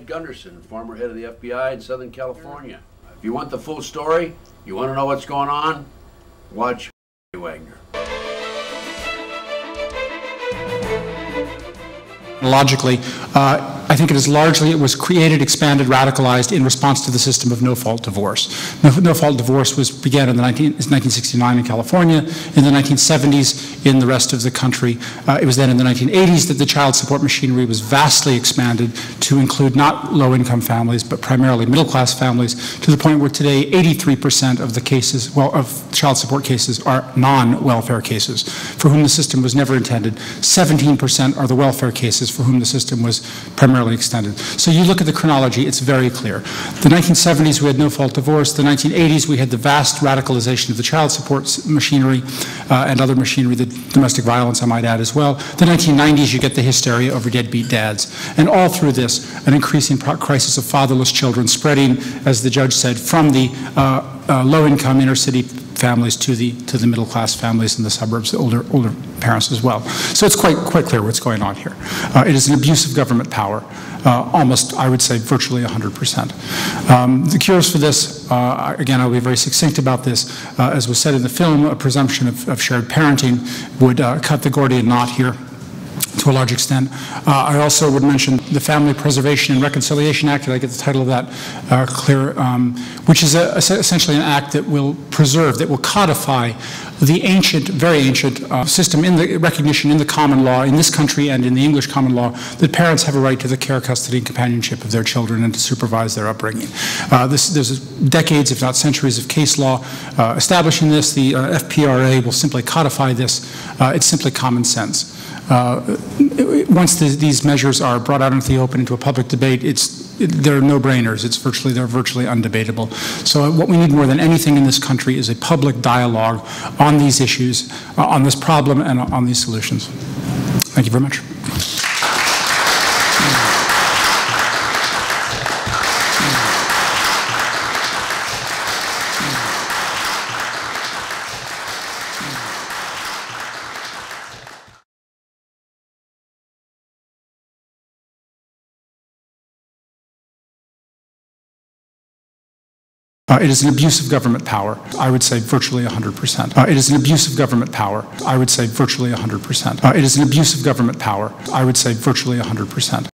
Ed Gunderson, former head of the FBI in Southern California. If you want the full story, you want to know what's going on, watch Wagener. Logically, I think it was created, expanded, radicalized in response to the system of no-fault divorce. No-fault divorce began in 1969 in California, in the 1970s in the rest of the country. It was then in the 1980s that the child support machinery was vastly expanded to include not low-income families, but primarily middle-class families, to the point where today 83% of the cases, of child support cases are non-welfare cases, for whom the system was never intended. 17% are the welfare cases for whom the system was primarily extended. So you look at the chronology, it's very clear. The 1970s, we had no-fault divorce. The 1980s, we had the vast radicalization of the child support machinery and other machinery, the domestic violence, I might add, as well. The 1990s, you get the hysteria over deadbeat dads. And all through this, an increasing crisis of fatherless children spreading, as the judge said, from the low-income inner-city families to the middle-class families in the suburbs, the older parents as well. So it's quite clear what's going on here. It is an abuse of government power, almost, I would say, virtually 100%. The cures for this, again, I'll be very succinct about this. As was said in the film, a presumption of shared parenting would cut the Gordian knot here to a large extent. I also would mention the Family Preservation and Reconciliation Act, did I get the title of that clear, which is essentially an act that will preserve, that will codify the ancient, very ancient system in the recognition in the common law in this country and in the English common law that parents have a right to the care, custody, and companionship of their children and to supervise their upbringing. There's decades, if not centuries, of case law establishing this. The FPRA will simply codify this. It's simply common sense. Once these measures are brought out into the open, into a public debate, they're no-brainers. They're virtually undebatable. So what we need more than anything in this country is a public dialogue on these issues, on this problem, and on these solutions. Thank you very much. It is an abuse of government power, I would say virtually 100%. It is an abuse of government power, I would say virtually 100%. It is an abuse of government power, I would say virtually 100%.